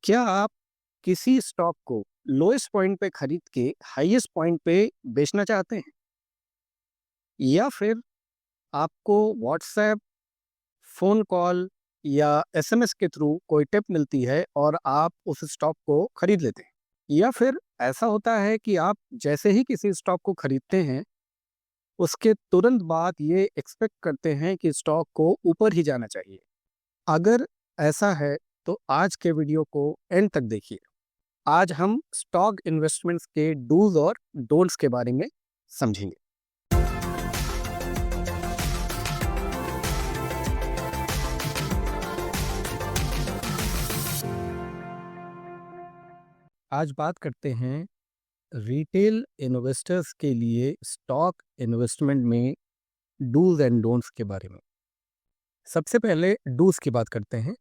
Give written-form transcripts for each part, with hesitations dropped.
क्या आप किसी स्टॉक को लोएस्ट पॉइंट पे खरीद के हाईएस्ट पॉइंट पे बेचना चाहते हैं? या फिर आपको व्हाट्सएप, फ़ोन कॉल या एसएमएस के थ्रू कोई टिप मिलती है और आप उस स्टॉक को खरीद लेते हैं? या फिर ऐसा होता है कि आप जैसे ही किसी स्टॉक को खरीदते हैं, उसके तुरंत बाद ये एक्सपेक्ट करते हैं कि स्टॉक को ऊपर ही जाना चाहिए? अगर ऐसा है, तो आज के वीडियो को एंड तक देखिए। आज हम स्टॉक इन्वेस्टमेंट्स के डूज और डोंट्स के बारे में समझेंगे। आज बात करते हैं रिटेल इन्वेस्टर्स के लिए स्टॉक इन्वेस्टमेंट में डूज एंड डोंट्स के बारे में। सबसे पहले डूज की बात करते हैं।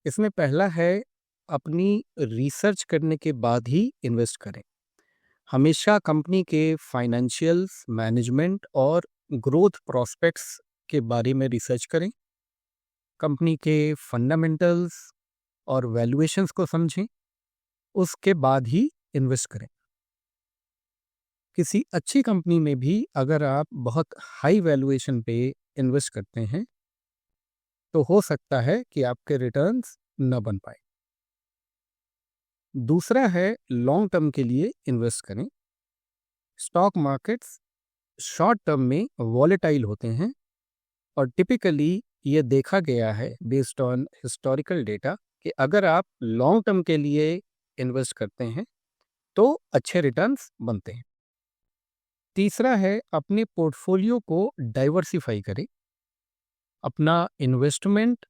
इसमें पहला है, अपनी रिसर्च करने के बाद ही इन्वेस्ट करें। हमेशा कंपनी के फाइनेंशियल्स, मैनेजमेंट और ग्रोथ प्रोस्पेक्ट्स के बारे में रिसर्च करें। कंपनी के फंडामेंटल्स और वैल्यूएशंस को समझें, उसके बाद ही इन्वेस्ट करें। किसी अच्छी कंपनी में भी अगर आप बहुत हाई वैल्यूएशन पे इन्वेस्ट करते हैं, तो हो सकता है कि आपके रिटर्न्स न बन पाए। दूसरा है, लॉन्ग टर्म के लिए इन्वेस्ट करें। स्टॉक मार्केट्स शॉर्ट टर्म में वॉलेटाइल होते हैं और टिपिकली ये देखा गया है बेस्ड ऑन हिस्टोरिकल डेटा कि अगर आप लॉन्ग टर्म के लिए इन्वेस्ट करते हैं तो अच्छे रिटर्न्स बनते हैं। तीसरा है, अपने पोर्टफोलियो को डाइवर्सिफाई करें। अपना इन्वेस्टमेंट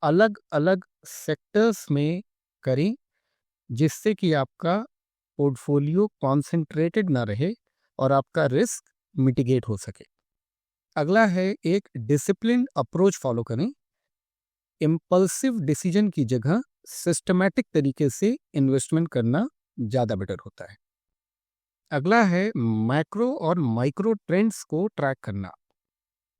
अलग अलग सेक्टर्स में करें, जिससे कि आपका पोर्टफोलियो कॉन्सेंट्रेटेड ना रहे और आपका रिस्क मिटिगेट हो सके। अगला है, एक डिसिप्लिन अप्रोच फॉलो करें। इम्पल्सिव डिसीजन की जगह सिस्टमैटिक तरीके से इन्वेस्टमेंट करना ज़्यादा बेटर होता है। अगला है, मैक्रो और माइक्रो ट्रेंड्स को ट्रैक करना।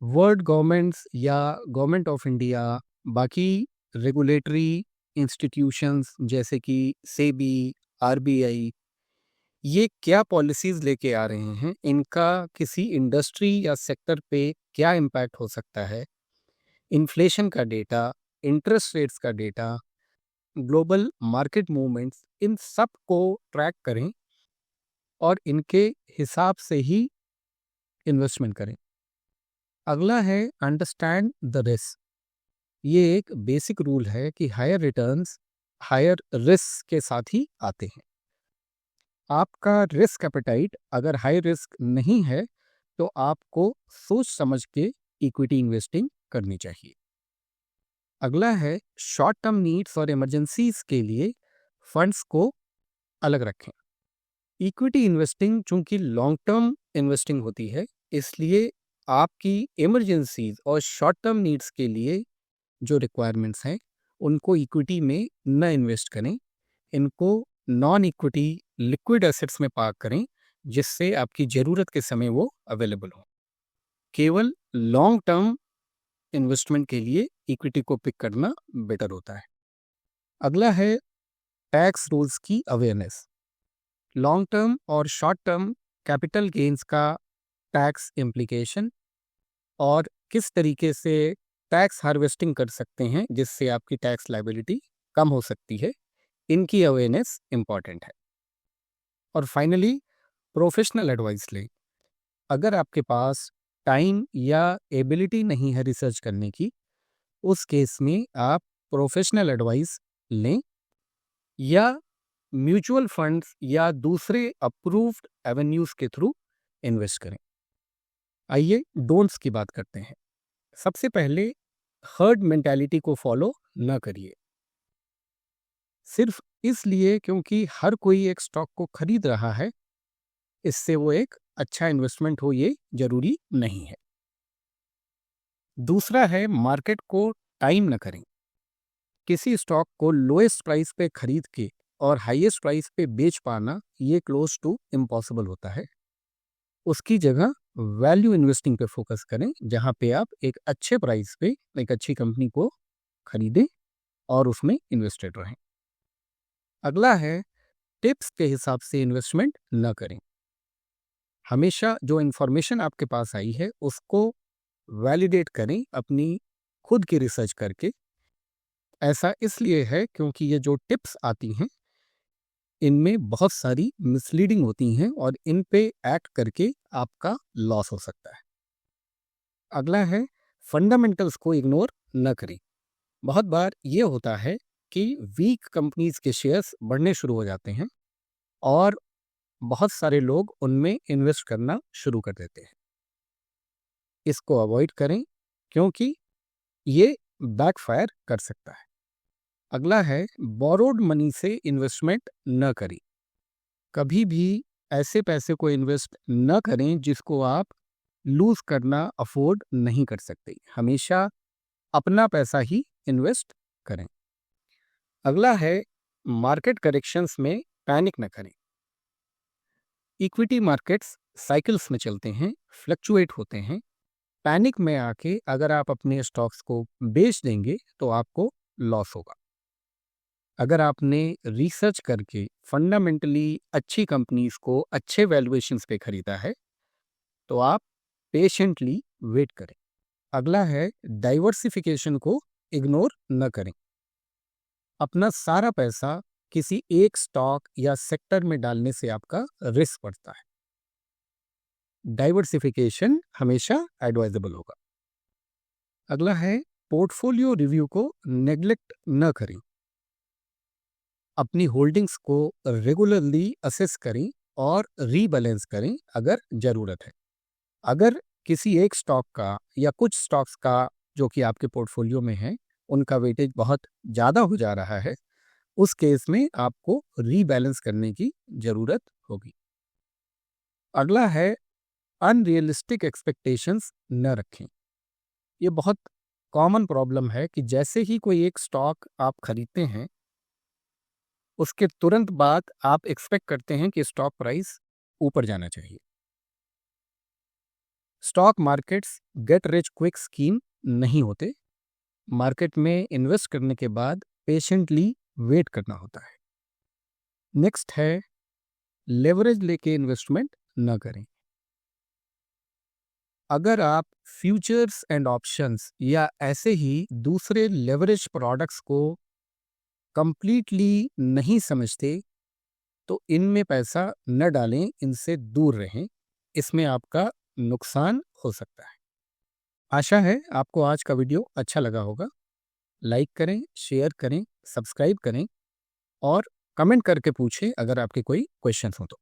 वर्ल्ड गवर्नमेंट्स या गवर्नमेंट ऑफ इंडिया, बाकी रेगुलेटरी इंस्टीट्यूशंस जैसे कि सेबी, आरबीआई, ये क्या पॉलिसीज लेके आ रहे हैं, इनका किसी इंडस्ट्री या सेक्टर पे क्या इम्पैक्ट हो सकता है, इन्फ्लेशन का डेटा, इंटरेस्ट रेट्स का डेटा, ग्लोबल मार्केट मूवमेंट्स, इन सब को ट्रैक करें और इनके हिसाब से ही इन्वेस्टमेंट करें। अगला है, अंडरस्टैंड द रिस्क। ये एक बेसिक रूल है कि हायर रिटर्न्स हायर रिस्क के साथ ही आते हैं। आपका रिस्क एपेटाइट अगर हाई रिस्क नहीं है, तो आपको सोच समझ के इक्विटी इन्वेस्टिंग करनी चाहिए। अगला है, शॉर्ट टर्म नीड्स और इमरजेंसीज के लिए फंड्स को अलग रखें। इक्विटी इन्वेस्टिंग चूंकि लॉन्ग टर्म इन्वेस्टिंग होती है, इसलिए आपकी इमरजेंसीज और शॉर्ट टर्म नीड्स के लिए जो रिक्वायरमेंट्स हैं, उनको इक्विटी में न इन्वेस्ट करें। इनको नॉन इक्विटी लिक्विड एसेट्स में पार्क करें, जिससे आपकी ज़रूरत के समय वो अवेलेबल हो। केवल लॉन्ग टर्म इन्वेस्टमेंट के लिए इक्विटी को पिक करना बेटर होता है। अगला है, टैक्स रूल्स की अवेयरनेस। लॉन्ग टर्म और शॉर्ट टर्म कैपिटल गेन्स का टैक्स इम्प्लीकेशन और किस तरीके से टैक्स हार्वेस्टिंग कर सकते हैं जिससे आपकी टैक्स लायबिलिटी कम हो सकती है, इनकी अवेयरनेस इम्पॉर्टेंट है। और फाइनली, प्रोफेशनल एडवाइस लें। अगर आपके पास टाइम या एबिलिटी नहीं है रिसर्च करने की, उस केस में आप प्रोफेशनल एडवाइस लें या म्यूचुअल फंड्स या दूसरे अप्रूव्ड एवेन्यूज के थ्रू इन्वेस्ट करें। आइए डोंट्स की बात करते हैं। सबसे पहले, हर्ड मेंटालिटी को फॉलो न करिए। सिर्फ इसलिए क्योंकि हर कोई एक स्टॉक को खरीद रहा है, इससे वो एक अच्छा इन्वेस्टमेंट हो ये जरूरी नहीं है। दूसरा है, मार्केट को टाइम न करें। किसी स्टॉक को लोएस्ट प्राइस पे खरीद के और हाईएस्ट प्राइस पे बेच पाना ये क्लोज टू इम्पॉसिबल होता है। उसकी जगह वैल्यू इन्वेस्टिंग पे फोकस करें, जहां पे आप एक अच्छे प्राइस पे एक अच्छी कंपनी को खरीदें और उसमें इन्वेस्टेड रहें। अगला है, टिप्स के हिसाब से इन्वेस्टमेंट न करें। हमेशा जो इन्फॉर्मेशन आपके पास आई है उसको वैलिडेट करें अपनी खुद की रिसर्च करके। ऐसा इसलिए है क्योंकि ये जो टिप्स आती हैं इनमें बहुत सारी मिसलीडिंग होती हैं और इन पे एक्ट करके आपका लॉस हो सकता है। अगला है, फंडामेंटल्स को इग्नोर न करें। बहुत बार ये होता है कि वीक कंपनीज के शेयर्स बढ़ने शुरू हो जाते हैं और बहुत सारे लोग उनमें इन्वेस्ट करना शुरू कर देते हैं। इसको अवॉइड करें क्योंकि ये बैकफायर कर सकता है। अगला है, बोरोड मनी से इन्वेस्टमेंट न करें। कभी भी ऐसे पैसे को इन्वेस्ट न करें जिसको आप लूज करना अफोर्ड नहीं कर सकते। हमेशा अपना पैसा ही इन्वेस्ट करें। अगला है, मार्केट करेक्शंस में पैनिक न करें। इक्विटी मार्केट्स साइकिल्स में चलते हैं, फ्लक्चुएट होते हैं। पैनिक में आके अगर आप अपने स्टॉक्स को बेच देंगे तो आपको लॉस होगा। अगर आपने रिसर्च करके फंडामेंटली अच्छी कंपनीज को अच्छे वैल्यूएशंस पे खरीदा है तो आप पेशेंटली वेट करें। अगला है, डाइवर्सिफिकेशन को इग्नोर न करें। अपना सारा पैसा किसी एक स्टॉक या सेक्टर में डालने से आपका रिस्क बढ़ता है। डाइवर्सिफिकेशन हमेशा एडवाइजेबल होगा। अगला है, पोर्टफोलियो रिव्यू को नेग्लेक्ट न करें। अपनी होल्डिंग्स को रेगुलरली असेस करें और रीबैलेंस करें अगर जरूरत है। अगर किसी एक स्टॉक का या कुछ स्टॉक्स का जो कि आपके पोर्टफोलियो में है उनका वेटेज बहुत ज़्यादा हो जा रहा है, उस केस में आपको रीबैलेंस करने की ज़रूरत होगी। अगला है, अनरियलिस्टिक एक्सपेक्टेशंस न रखें। ये बहुत कॉमन प्रॉब्लम है कि जैसे ही कोई एक स्टॉक आप खरीदते हैं उसके तुरंत बाद आप एक्सपेक्ट करते हैं कि स्टॉक प्राइस ऊपर जाना चाहिए। Stock markets get rich quick scheme नहीं होते। मार्केट में इन्वेस्ट करने के बाद पेशेंटली वेट करना होता है। नेक्स्ट है, लेवरेज लेके इन्वेस्टमेंट न करें। अगर आप फ्यूचर्स एंड ऑप्शंस या ऐसे ही दूसरे लेवरेज प्रोडक्ट्स को कंप्लीटली नहीं समझते तो इनमें पैसा न डालें, इनसे दूर रहें। इसमें आपका नुकसान हो सकता है। आशा है आपको आज का वीडियो अच्छा लगा होगा। लाइक करें, शेयर करें, सब्सक्राइब करें और कमेंट करके पूछें अगर आपके कोई क्वेश्चंस हो तो।